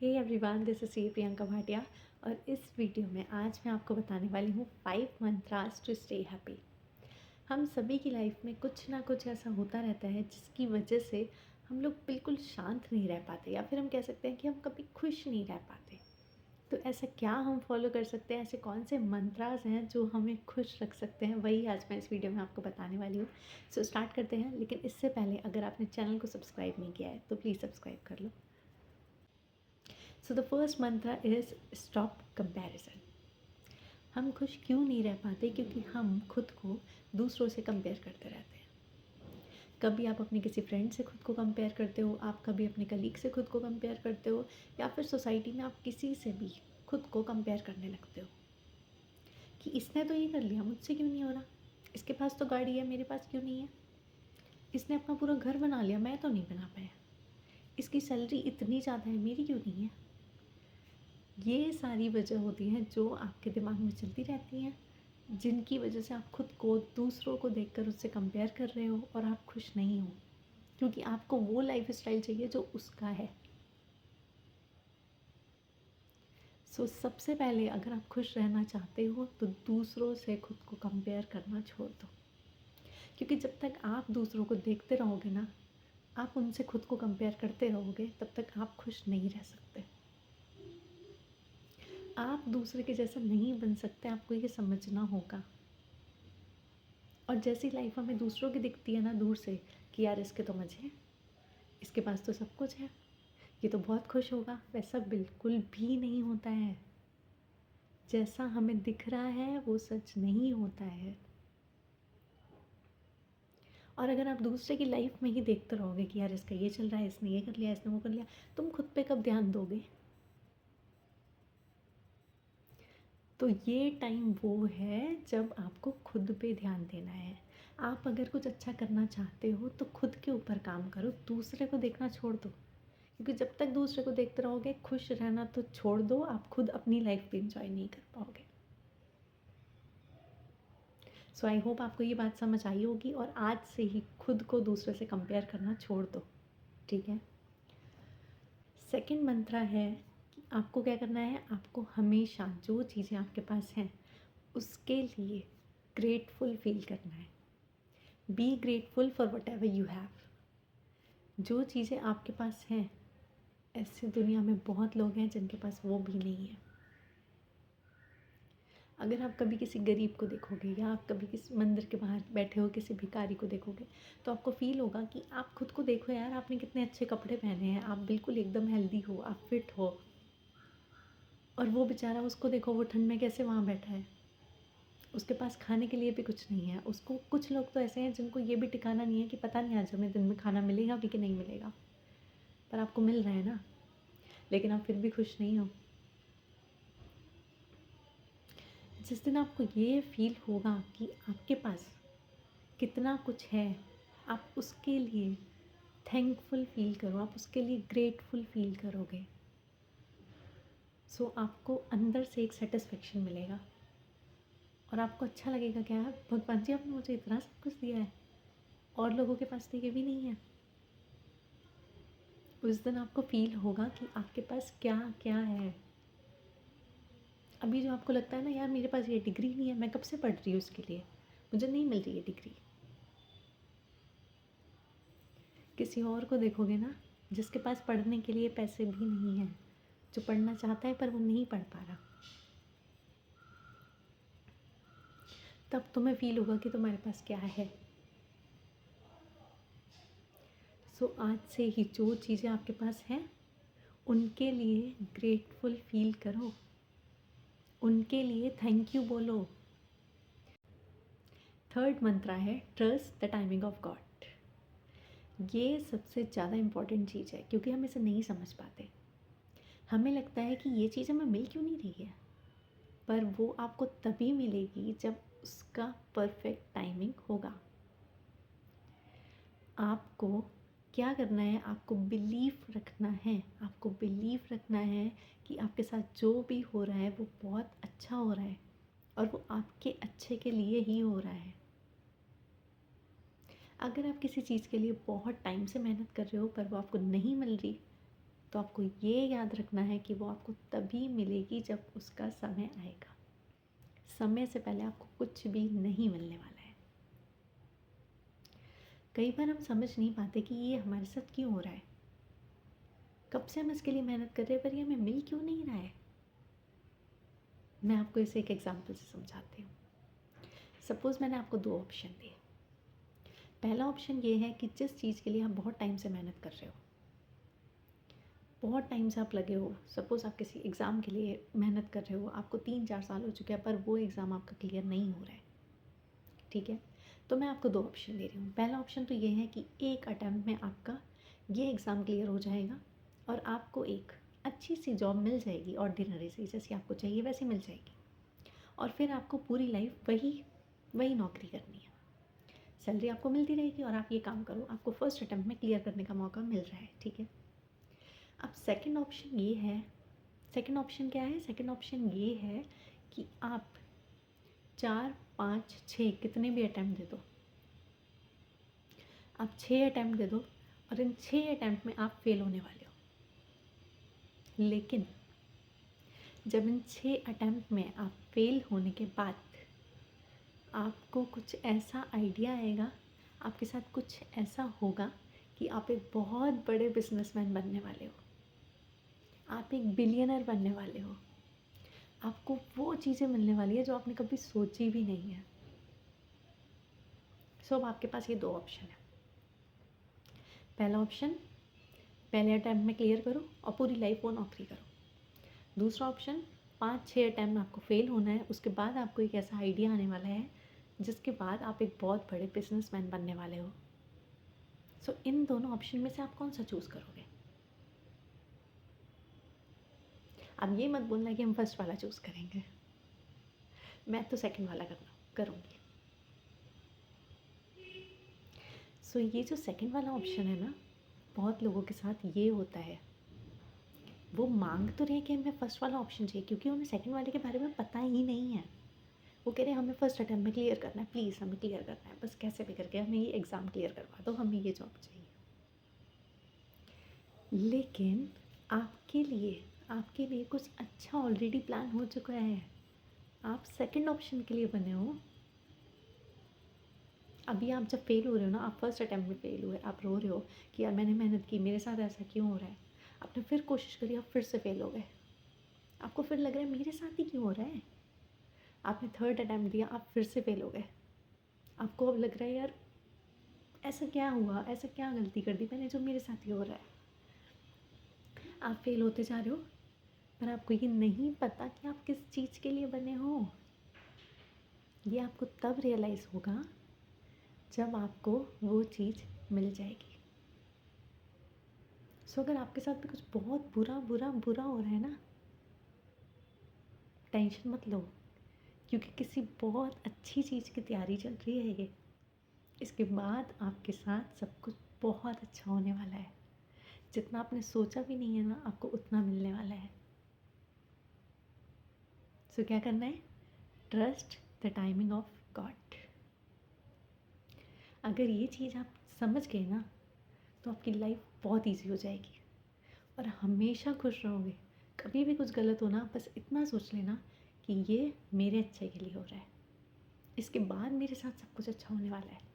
Hey everyone, this is C Priyanka Bhatia. और इस video में आज मैं आपको बताने वाली हूँ 5 मंत्रास टू स्टे हैप्पी। हम सभी की लाइफ में कुछ ना कुछ ऐसा होता रहता है जिसकी वजह से हम लोग बिल्कुल शांत नहीं रह पाते, या फिर हम कह सकते हैं कि हम कभी खुश नहीं रह पाते। तो ऐसा क्या हम फॉलो कर सकते हैं, ऐसे कौन से मंत्रास हैं जो हमें खुश रख सकते हैं, वही आज मैं इस वीडियो में आपको बताने वाली हूँ। सो स्टार्ट करते हैं। लेकिन इससे पहले अगर आपने चैनल को सब्सक्राइब नहीं किया है तो प्लीज़ सब्सक्राइब कर लो। सो द फर्स्ट मंत्र इज स्टॉप कंपैरिजन। हम खुश क्यों नहीं रह पाते? क्योंकि हम खुद को दूसरों से कंपेयर करते रहते हैं। कभी आप अपने किसी फ्रेंड से खुद को कंपेयर करते हो, आप कभी अपने कलीग से खुद को कंपेयर करते हो, या फिर सोसाइटी में आप किसी से भी खुद को कंपेयर करने लगते हो कि इसने तो ये कर लिया, मुझसे क्यों नहीं हो रहा, इसके पास तो गाड़ी है, मेरे पास क्यों नहीं है, इसने अपना पूरा घर बना लिया, मैं तो नहीं बना पाया, इसकी सैलरी इतनी ज़्यादा है, मेरी क्यों नहीं है। ये सारी वजह होती हैं जो आपके दिमाग में चलती रहती हैं, जिनकी वजह से आप खुद को दूसरों को देखकर उससे कंपेयर कर रहे हो और आप खुश नहीं हो, क्योंकि आपको वो लाइफ स्टाइल चाहिए जो उसका है। सबसे पहले अगर आप खुश रहना चाहते हो तो दूसरों से खुद को कंपेयर करना छोड़ दो, क्योंकि जब तक आप दूसरों को देखते रहोगे ना, आप उनसे खुद को कंपेयर करते रहोगे, तब तक आप खुश नहीं रह सकते। आप दूसरे के जैसा नहीं बन सकते, आपको ये समझना होगा। और जैसी लाइफ हमें दूसरों की दिखती है ना दूर से, कि यार इसके तो मज़े हैं, इसके पास तो सब कुछ है, ये तो बहुत खुश होगा, वैसा बिल्कुल भी नहीं होता है। जैसा हमें दिख रहा है वो सच नहीं होता है। और अगर आप दूसरे की लाइफ में ही देखते रहोगे कि यार इसका ये चल रहा है, इसने ये कर लिया, इसने वो कर लिया, तुम खुद पे कब ध्यान दोगे? तो ये टाइम वो है जब आपको खुद पे ध्यान देना है। आप अगर कुछ अच्छा करना चाहते हो तो खुद के ऊपर काम करो, दूसरे को देखना छोड़ दो। क्योंकि जब तक दूसरे को देखते रहोगे, खुश रहना तो छोड़ दो, आप खुद अपनी लाइफ भी इंजॉय नहीं कर पाओगे। सो आई होप आपको ये बात समझ आई होगी, और आज से ही खुद को दूसरे से कंपेयर करना छोड़ दो, ठीक है। सेकंड मंत्र है कि आपको क्या करना है, आपको हमेशा जो चीज़ें आपके पास हैं उसके लिए ग्रेटफुल फील करना है। Be grateful for what ever you have. जो चीज़ें आपके पास हैं, ऐसे दुनिया में बहुत लोग हैं जिनके पास वो भी नहीं है। अगर आप कभी किसी गरीब को देखोगे, या आप कभी किसी मंदिर के बाहर बैठे हो किसी भिखारी को देखोगे, तो आपको फील होगा कि आप खुद को देखो यार, आपने कितने अच्छे कपड़े पहने हैं, आप बिल्कुल एकदम हेल्दी हो, आप फिट हो, और वो बेचारा, उसको देखो वो ठंड में कैसे वहाँ बैठा है, उसके पास खाने के लिए भी कुछ नहीं है उसको। कुछ लोग तो ऐसे हैं जिनको ये भी ठिकाना नहीं है कि पता नहीं आज हमें दिन में खाना मिलेगा भी कि नहीं मिलेगा, पर आपको मिल रहा है ना, लेकिन आप फिर भी खुश नहीं हो। जिस दिन आपको ये फील होगा कि आपके पास कितना कुछ है, आप उसके लिए थैंकफुल फील करो, आप उसके लिए ग्रेटफुल फील करोगे। आपको अंदर से एक सेटिस्फेक्शन मिलेगा, और आपको अच्छा लगेगा क्या है, भगवान जी आपने मुझे इतना सब कुछ दिया है और लोगों के पास तो ये भी नहीं है। उस दिन आपको फील होगा कि आपके पास क्या क्या है। अभी जो आपको लगता है ना, यार मेरे पास ये डिग्री नहीं है, मैं कब से पढ़ रही हूँ उसके लिए, मुझे नहीं मिल रही है डिग्री। किसी और को देखोगे ना, जिसके पास पढ़ने के लिए पैसे भी नहीं हैं, जो पढ़ना चाहता है पर वो नहीं पढ़ पा रहा, तब तुम्हें फील होगा कि तुम्हारे पास क्या है। आज से ही जो चीज़ें आपके पास हैं उनके लिए ग्रेटफुल फील करो, उनके लिए थैंक यू बोलो। थर्ड मंत्र है trust the timing of God. ये सबसे ज़्यादा इम्पॉर्टेंट चीज़ है, क्योंकि हम इसे नहीं समझ पाते। हमें लगता है कि ये चीज़ हमें मिल क्यों नहीं रही है, पर वो आपको तभी मिलेगी जब उसका परफेक्ट टाइमिंग होगा। आपको क्या करना है, आपको बिलीव रखना है, आपको बिलीव रखना है कि आपके साथ जो भी हो रहा है वो बहुत अच्छा हो रहा है, और वो आपके अच्छे के लिए ही हो रहा है। अगर आप किसी चीज़ के लिए बहुत टाइम से मेहनत कर रहे हो पर वो आपको नहीं मिल रही, तो आपको ये याद रखना है कि वो आपको तभी मिलेगी जब उसका समय आएगा। समय से पहले आपको कुछ भी नहीं मिलने वाला है। कई बार हम समझ नहीं पाते कि ये हमारे साथ क्यों हो रहा है। कब से हम इसके लिए मेहनत कर रहे हैं पर ये हमें मिल क्यों नहीं रहा है। मैं आपको इसे एक एग्जांपल से समझाती हूँ। सपोज़ मैंने आपको 2 ऑप्शन दिए। पहला ऑप्शन ये है कि जिस चीज़ के लिए आप बहुत टाइम से मेहनत कर रहे हो, बहुत टाइम से आप लगे हो, सपोज़ आप किसी एग्ज़ाम के लिए मेहनत कर रहे हो, आपको 3-4 साल हो चुके हैं पर वो एग्ज़ाम आपका क्लियर नहीं हो रहा है, ठीक है? तो मैं आपको 2 ऑप्शन दे रही हूँ। पहला ऑप्शन तो ये है कि एक अटेम्प्ट में आपका ये एग्ज़ाम क्लियर हो जाएगा और आपको एक अच्छी सी जॉब मिल जाएगी, ऑर्डिनरी सी, जैसी आपको चाहिए वैसी मिल जाएगी, और फिर आपको पूरी लाइफ वही नौकरी करनी है। सैलरी आपको मिलती रहेगी और आप ये काम करो, आपको फर्स्ट अटेम्प्ट में क्लियर करने का मौका मिल रहा है, ठीक है? अब सेकंड ऑप्शन ये है, सेकंड ऑप्शन क्या है? सेकंड ऑप्शन ये है कि आप 4, 5, 6 कितने भी अटेम्प्ट दे दो, आप 6 अटेम्प्ट दे दो और इन 6 अटेम्प्ट में आप फेल होने वाले हो। लेकिन जब इन 6 अटेम्प्ट में आप फेल होने के बाद आपको कुछ ऐसा आइडिया आएगा, आपके साथ कुछ ऐसा होगा कि आप एक बहुत बड़े बिजनेसमैन बनने वाले हो, आप एक बिलियनर बनने वाले हो, आपको वो चीज़ें मिलने वाली है जो आपने कभी सोची भी नहीं है। सो अब आपके पास ये 2 ऑप्शन है। पहला ऑप्शन, पहले अटैम्प्ट में क्लियर करो और पूरी लाइफ वो नौकरी करो। दूसरा ऑप्शन, 5-6 अटैम्प्ट में आपको फेल होना है, उसके बाद आपको एक ऐसा आइडिया आने वाला है जिसके बाद आप एक बहुत बड़े बिजनेसमैन बनने वाले हो। सो इन दोनों ऑप्शन में से आप कौन सा चूज़ करोगे? अब ये मत बोलना कि हम फर्स्ट वाला चूज़ करेंगे, मैं तो सेकंड वाला करूँगी। सो ये जो सेकंड वाला ऑप्शन है ना, बहुत लोगों के साथ ये होता है, वो मांग तो रहे हैं कि हमें फर्स्ट वाला ऑप्शन चाहिए क्योंकि उन्हें सेकंड वाले के बारे में पता ही नहीं है। वो कह रहे हैं हमें फर्स्ट अटेम्प्ट में क्लियर करना है, प्लीज़ हमें क्लियर करना है, बस कैसे भी करके हमें ये एग्ज़ाम क्लियर करवा दो, हमें ये जॉब चाहिए। लेकिन आपके लिए कुछ अच्छा ऑलरेडी प्लान हो चुका है। आप सेकंड ऑप्शन के लिए बने हो। अभी आप जब फेल हो रहे हो ना, आप फर्स्ट अटेम्प्ट में फेल हुए, आप रो रहे हो कि यार मैंने मेहनत की, मेरे साथ ऐसा क्यों हो रहा है। आपने फिर कोशिश करी, आप फिर से फेल हो गए, आपको फिर लग रहा है मेरे साथ ही क्यों हो रहा है। आपने थर्ड अटेम्प्ट दिया, आप फिर से फेल हो गए, आपको अब लग रहा है यार ऐसा क्या हुआ, ऐसा क्या गलती कर दी मैंने जो मेरे साथ ही हो रहा है। आप फेल होते जा रहे हो पर आपको ये नहीं पता कि आप किस चीज़ के लिए बने हो। ये आपको तब रियलाइज़ होगा जब आपको वो चीज़ मिल जाएगी। सो अगर आपके साथ भी कुछ बहुत बुरा बुरा बुरा हो रहा है ना, टेंशन मत लो, क्योंकि किसी बहुत अच्छी चीज़ की तैयारी चल रही है ये। इसके बाद आपके साथ सब कुछ बहुत अच्छा होने वाला है। जितना आपने सोचा भी नहीं है ना, आपको उतना मिलने वाला है। सो क्या करना है? Trust the timing of God. अगर ये चीज़ आप समझ गए ना, तो आपकी लाइफ बहुत ईजी हो जाएगी और हमेशा खुश रहोगे। कभी भी कुछ गलत हो ना, बस इतना सोच लेना कि ये मेरे अच्छे के लिए हो रहा है, इसके बाद मेरे साथ सब कुछ अच्छा होने वाला है।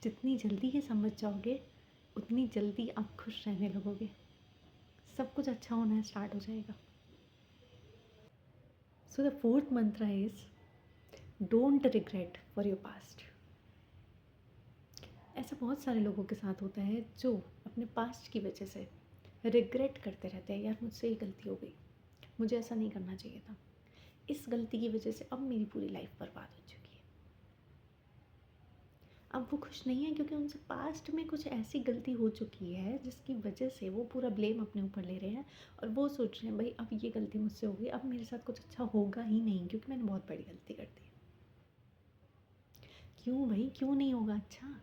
जितनी जल्दी ये समझ जाओगे उतनी जल्दी आप खुश रहने लगोगे, सब कुछ अच्छा होना स्टार्ट हो जाएगा। सो द फोर्थ मंत्र is don't regret for your past. ऐसा बहुत सारे लोगों के साथ होता है जो अपने पास्ट की वजह से रिग्रेट करते रहते हैं, यार मुझसे ये गलती हो गई, मुझे ऐसा नहीं करना चाहिए था, इस गलती की वजह से अब मेरी पूरी लाइफ बर्बाद हो चुकी है। अब वो खुश नहीं है क्योंकि उनसे पास्ट में कुछ ऐसी गलती हो चुकी है जिसकी वजह से वो पूरा ब्लेम अपने ऊपर ले रहे हैं और वो सोच रहे हैं भाई अब ये गलती मुझसे हो गई, अब मेरे साथ कुछ अच्छा होगा ही नहीं क्योंकि मैंने बहुत बड़ी गलती कर दी। क्यों भाई, क्यों नहीं होगा अच्छा?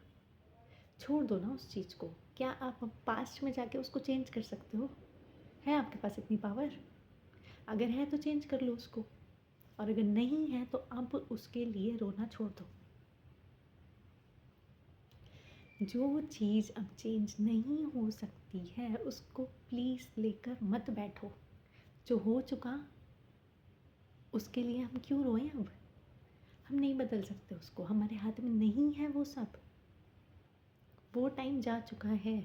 छोड़ दो ना उस चीज़ को। क्या आप अब पास्ट में जाके उसको चेंज कर सकते हो? है आपके पास इतनी पावर? अगर है तो चेंज कर लो उसको, और अगर नहीं है तो अब उसके लिए रोना छोड़ दो। जो चीज़ अब चेंज नहीं हो सकती है उसको प्लीज़ लेकर मत बैठो। जो हो चुका उसके लिए हम क्यों रोएं अब? हम नहीं बदल सकते उसको, हमारे हाथ में नहीं है वो सब। वो टाइम जा चुका है।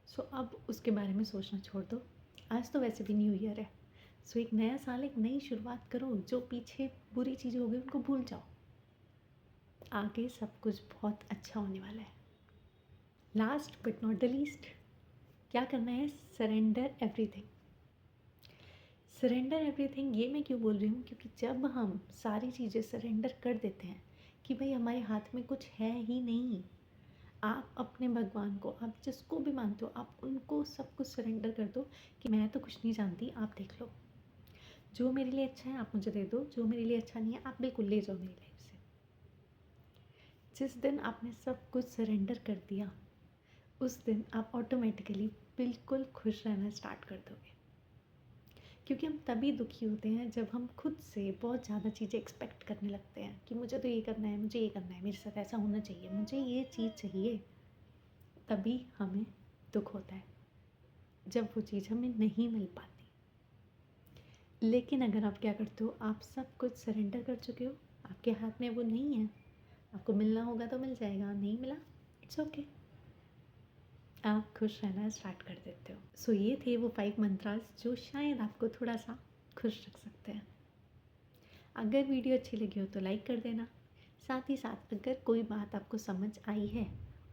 सो अब उसके बारे में सोचना छोड़ दो। आज तो वैसे भी न्यू ईयर है। सो एक नया साल, एक नई शुरुआत करो। जो पीछे बुरी चीज़ें हो गई उनको भूल जाओ। आगे सब कुछ बहुत अच्छा होने वाला है। Last but not the least, क्या करना है? Surrender everything. सरेंडर एवरीथिंग ये मैं क्यों बोल रही हूँ? क्योंकि जब हम सारी चीज़ें सरेंडर कर देते हैं कि भाई हमारे हाथ में कुछ है ही नहीं, आप अपने भगवान को, आप जिसको भी मानते हो, आप उनको सब कुछ सरेंडर कर दो कि मैं तो कुछ नहीं जानती, आप देख लो। जो मेरे लिए अच्छा है आप मुझे दे दो, जो मेरे लिए अच्छा नहीं है आप बिल्कुल ले जाओ मेरी लाइफ से। जिस दिन आपने सब कुछ सरेंडर कर दिया उस दिन आप ऑटोमेटिकली बिल्कुल खुश रहना स्टार्ट कर दोगे। क्योंकि हम तभी दुखी होते हैं जब हम खुद से बहुत ज़्यादा चीज़ें एक्सपेक्ट करने लगते हैं कि मुझे तो ये करना है, मुझे ये करना है, मेरे साथ ऐसा होना चाहिए, मुझे ये चीज़ चाहिए। तभी हमें दुख होता है जब वो चीज़ हमें नहीं मिल पाती। लेकिन अगर आप क्या करते हो, आप सब कुछ सरेंडर कर चुके हो, आपके हाथ में वो नहीं है, आपको मिलना होगा तो मिल जाएगा, नहीं मिला इट्स ओके, आप खुश रहना स्टार्ट कर देते हो। सो ये थे वो 5 मंत्रास जो शायद आपको थोड़ा सा खुश रख सकते हैं। अगर वीडियो अच्छी लगी हो तो लाइक कर देना। साथ ही साथ अगर कोई बात आपको समझ आई है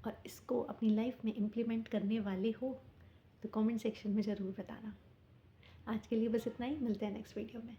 और इसको अपनी लाइफ में इम्प्लीमेंट करने वाले हो तो कमेंट सेक्शन में ज़रूर बताना। आज के लिए बस इतना ही, मिलते हैं नेक्स्ट वीडियो में।